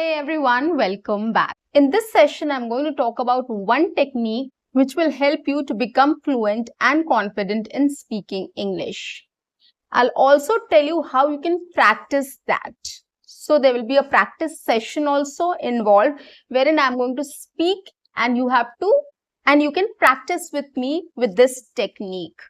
Hey everyone, welcome back. In this session, I'm going to talk about one technique which will help you to become fluent and confident in speaking English. I'll also tell you how you can practice that. So there will be a practice session also involved wherein I'm going to speak and you can practice with me with this technique.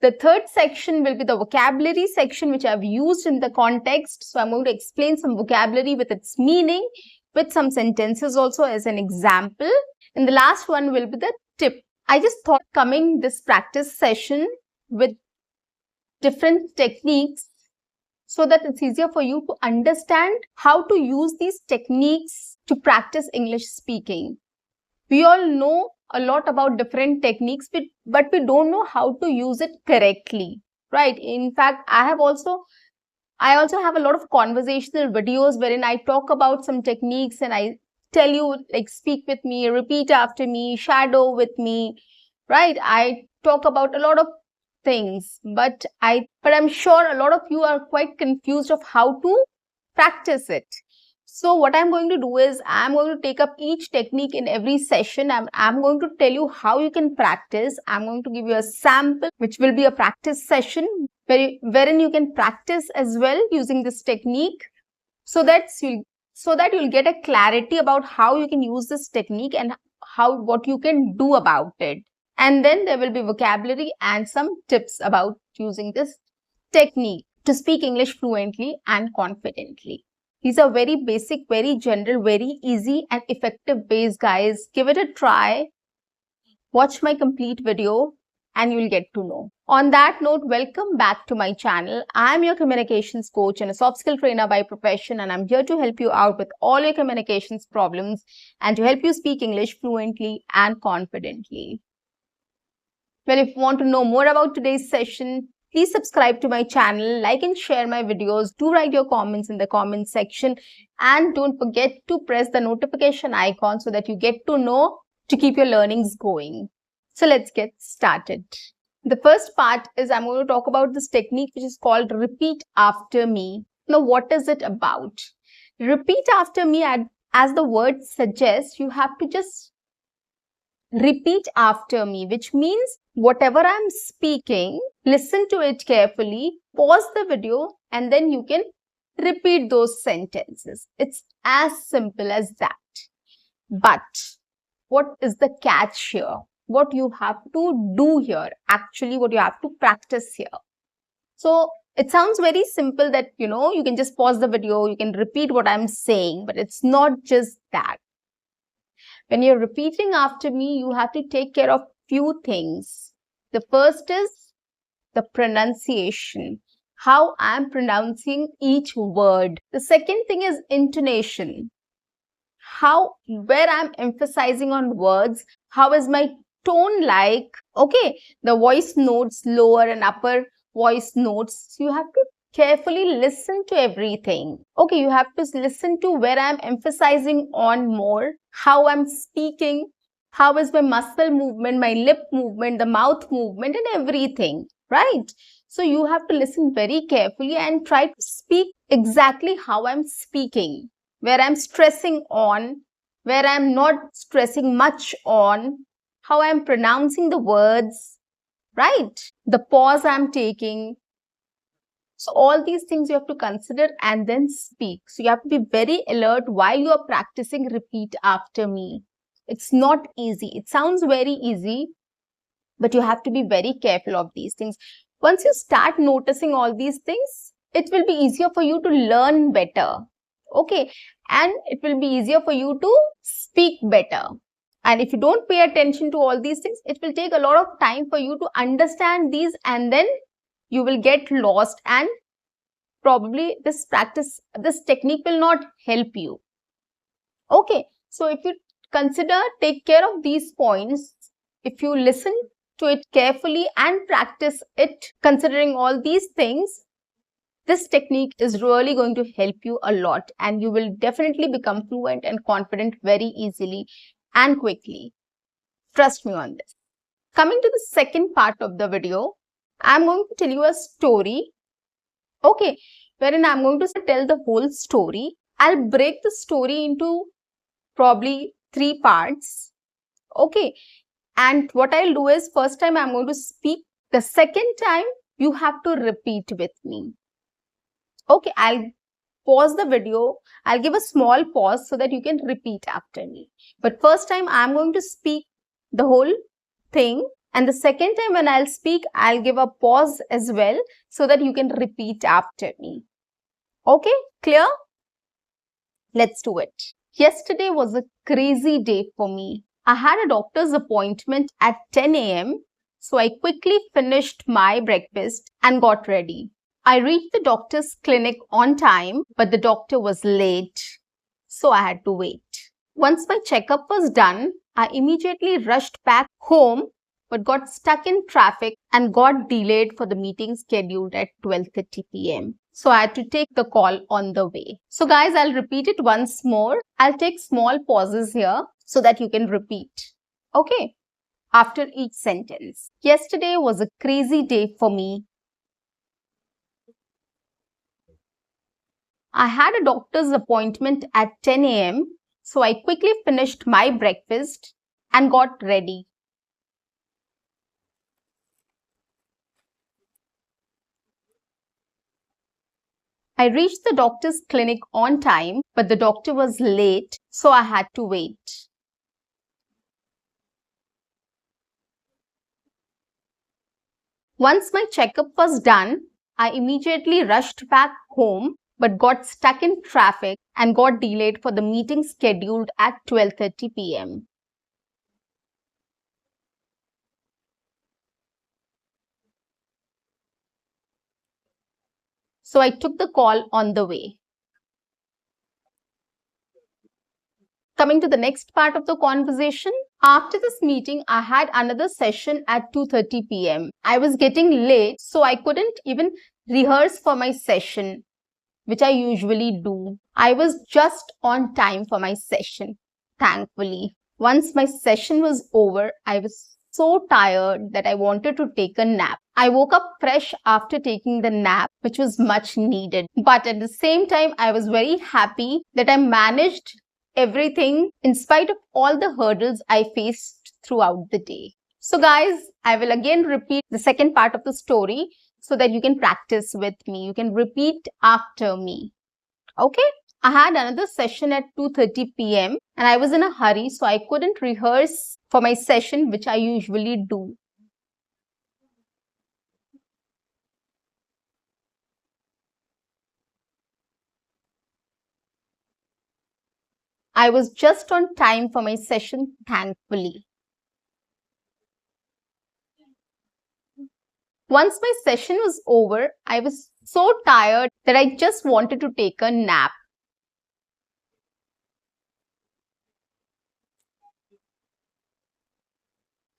The third section will be the vocabulary section which I've used in the context. So I'm going to explain some vocabulary with its meaning, with some sentences also as an example. And the last one will be the tip. I just thought coming this practice session with different techniques so that it's easier for you to understand how to use these techniques to practice English speaking. We all know a lot about different techniques, but we don't know how to use it correctly, right? In fact, I also have a lot of conversational videos wherein I talk about some techniques and I tell you, like, speak with me, repeat after me, shadow with me, right? I talk about a lot of things, but I'm sure a lot of you are quite confused of how to practice it. So what I'm going to do is I'm going to take up each technique in every session. I'm going to tell you how you can practice. I'm going to give you a sample, which will be a practice session wherein you can practice as well using this technique so that you'll get a clarity about how you can use this technique and what you can do about it. And then there will be vocabulary and some tips about using this technique to speak English fluently and confidently. These are very basic, very general, very easy and effective ways, guys. Give it a try. Watch my complete video and you'll get to know. On that note, welcome back to my channel. I'm your communications coach and a soft skill trainer by profession, and I'm here to help you out with all your communications problems and to help you speak English fluently and confidently. Well, if you want to know more about today's session, please subscribe to my channel, like and share my videos, do write your comments in the comment section, and don't forget to press the notification icon so that you get to know to keep your learnings going. So let's get started. The first part is I'm going to talk about this technique which is called repeat after me. Now, what is it about? Repeat after me, as the word suggests, you have to just repeat after me, which means whatever I'm speaking, listen to it carefully, pause the video, and then you can repeat those sentences. It's as simple as that. But what is the catch here? What you have to do here, actually, what you have to practice here. So it sounds very simple that, you can just pause the video, you can repeat what I'm saying, but it's not just that. When you're repeating after me, you have to take care of few things. The first is the pronunciation, how I'm pronouncing each word. The second thing is intonation, where I'm emphasizing on words, how is my tone like, okay, the voice notes, lower and upper voice notes. So you have to carefully listen to everything. Okay, you have to listen to where I'm emphasizing on more, how I'm speaking, how is my muscle movement, my lip movement, the mouth movement and everything, right? So you have to listen very carefully and try to speak exactly how I'm speaking, where I'm stressing on, where I'm not stressing much on, how I'm pronouncing the words, right? The pause I'm taking. So all these things you have to consider and then speak. So you have to be very alert while you are practicing repeat after me. It's not easy. It sounds very easy, but you have to be very careful of these things. Once you start noticing all these things, it will be easier for you to learn better. Okay. And it will be easier for you to speak better. And if you don't pay attention to all these things, it will take a lot of time for you to understand these, and then you will get lost and probably this technique will not help you. Okay, so if you take care of these points, if you listen to it carefully and practice it, considering all these things, this technique is really going to help you a lot and you will definitely become fluent and confident very easily and quickly. Trust me on this. Coming to the second part of the video, I'm going to tell you a story, okay, wherein I'm going to tell the whole story I'll break the story into probably 3 parts. Okay. And what I'll do is, first time I'm going to speak. The second time you have to repeat with me. Okay, I'll pause the video. I'll give a small pause so that you can repeat after me. But first time I'm going to speak the whole thing. And the second time when I'll speak, I'll give a pause as well so that you can repeat after me. Okay, clear? Let's do it. Yesterday was a crazy day for me. I had a doctor's appointment at 10 a.m. So I quickly finished my breakfast and got ready. I reached the doctor's clinic on time, but the doctor was late. So I had to wait. Once my checkup was done, I immediately rushed back home but got stuck in traffic and got delayed for the meeting scheduled at 12:30 p.m. So I had to take the call on the way. So guys, I'll repeat it once more. I'll take small pauses here so that you can repeat. Okay, after each sentence. Yesterday was a crazy day for me. I had a doctor's appointment at 10 a.m. So I quickly finished my breakfast and got ready. I reached the doctor's clinic on time, but the doctor was late, so I had to wait. Once my checkup was done, I immediately rushed back home but got stuck in traffic and got delayed for the meeting scheduled at 12:30 p.m. So I took the call on the way. Coming to the next part of the conversation, after this meeting, I had another session at 2:30 p.m. I was getting late, so I couldn't even rehearse for my session, which I usually do. I was just on time for my session, thankfully. Once my session was over, I was so tired that I wanted to take a nap. I woke up fresh after taking the nap, which was much needed. But at the same time, I was very happy that I managed everything in spite of all the hurdles I faced throughout the day. So guys, I will again repeat the second part of the story so that you can practice with me. You can repeat after me. Okay? I had another session at 2:30 p.m. and I was in a hurry, so I couldn't rehearse for my session, which I usually do. I was just on time for my session, thankfully. Once my session was over, I was so tired that I just wanted to take a nap.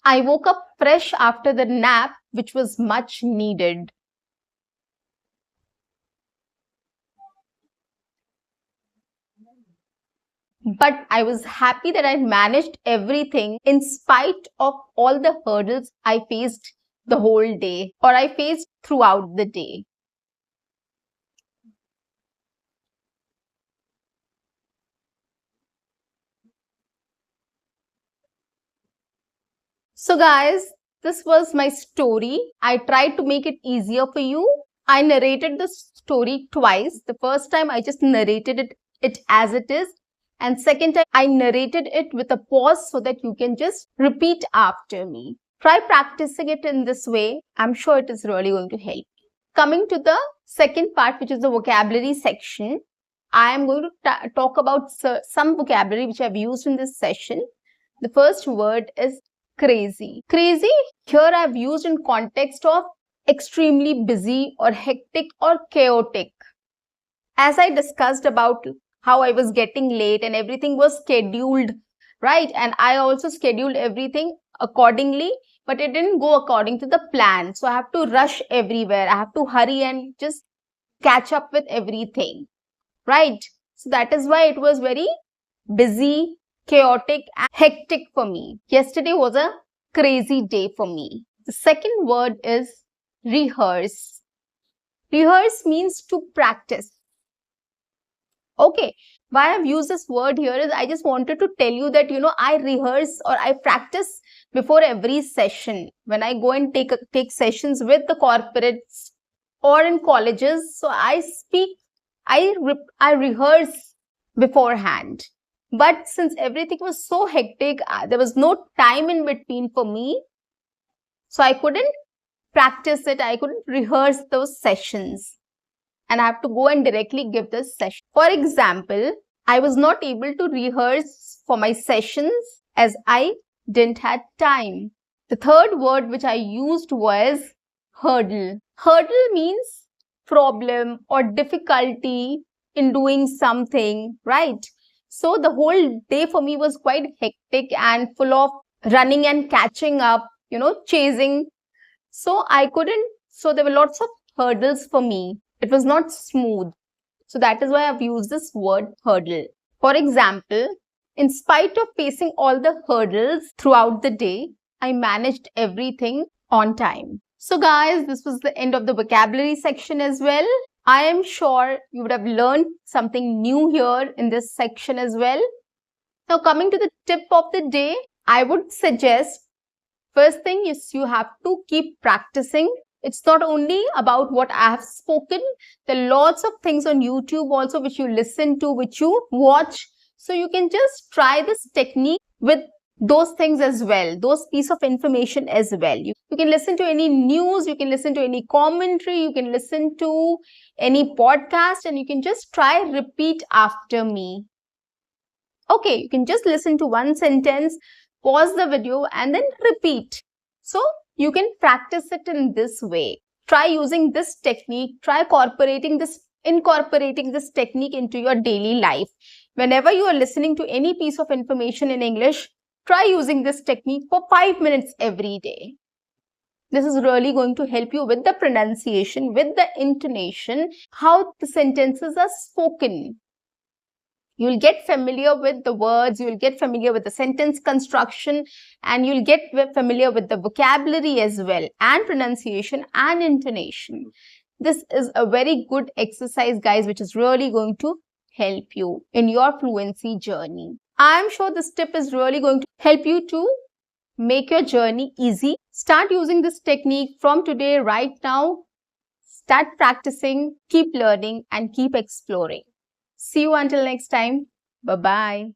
I woke up fresh after the nap, which was much needed. But I was happy that I managed everything in spite of all the hurdles I faced the whole day, or I faced throughout the day. So guys, this was my story. I tried to make it easier for you. I narrated the story twice. The first time I just narrated it as it is. And second time I narrated it with a pause so that you can just repeat after me. Try practicing it in this way. I'm sure it is really going to help. Coming to the second part, which is the vocabulary section, I am going to talk about some vocabulary which I've used in this session. The first word is crazy. Crazy here I've used in context of extremely busy or hectic or chaotic. As I discussed about how I was getting late and everything was scheduled, right? And I also scheduled everything accordingly, but it didn't go according to the plan. So I have to rush everywhere. I have to hurry and just catch up with everything, right? So that is why it was very busy, chaotic, and hectic for me. Yesterday was a crazy day for me. The second word is rehearse. Rehearse means to practice. Okay, why I've used this word here is I just wanted to tell you that, I rehearse or I practice before every session. When I go and take sessions with the corporates or in colleges, so I speak, I rehearse beforehand. But since everything was so hectic, there was no time in between for me, so I couldn't practice it. I couldn't rehearse those sessions, and I have to go and directly give the session. For example, I was not able to rehearse for my sessions as I didn't have time. The third word which I used was hurdle. Hurdle means problem or difficulty in doing something, right? So the whole day for me was quite hectic and full of running and catching up, chasing. So there were lots of hurdles for me. It was not smooth. So that is why I've used this word hurdle. For example, in spite of facing all the hurdles throughout the day, I managed everything on time. So guys, this was the end of the vocabulary section as well. I am sure you would have learned something new here in this section as well. Now coming to the tip of the day, I would suggest first thing is you have to keep practicing. It's not only about what I have spoken. There are lots of things on YouTube also which you listen to, which you watch. So you can just try this technique with those things as well, those piece of information as well. You can listen to any news, you can listen to any commentary, you can listen to any podcast, and you can just try repeat after me. Okay, you can just listen to one sentence, pause the video and then repeat. So you can practice it in this way. Try using this technique, try incorporating this technique into your daily life. Whenever you are listening to any piece of information in English, try using this technique for 5 minutes every day. This is really going to help you with the pronunciation, with the intonation, how the sentences are spoken. You'll get familiar with the words, you'll get familiar with the sentence construction, and you'll get familiar with the vocabulary as well, and pronunciation and intonation. This is a very good exercise, guys, which is really going to help you in your fluency journey. I'm sure this tip is really going to help you to make your journey easy. Start using this technique from today, right now. Start practicing, keep learning, and keep exploring. See you until next time. Bye-bye.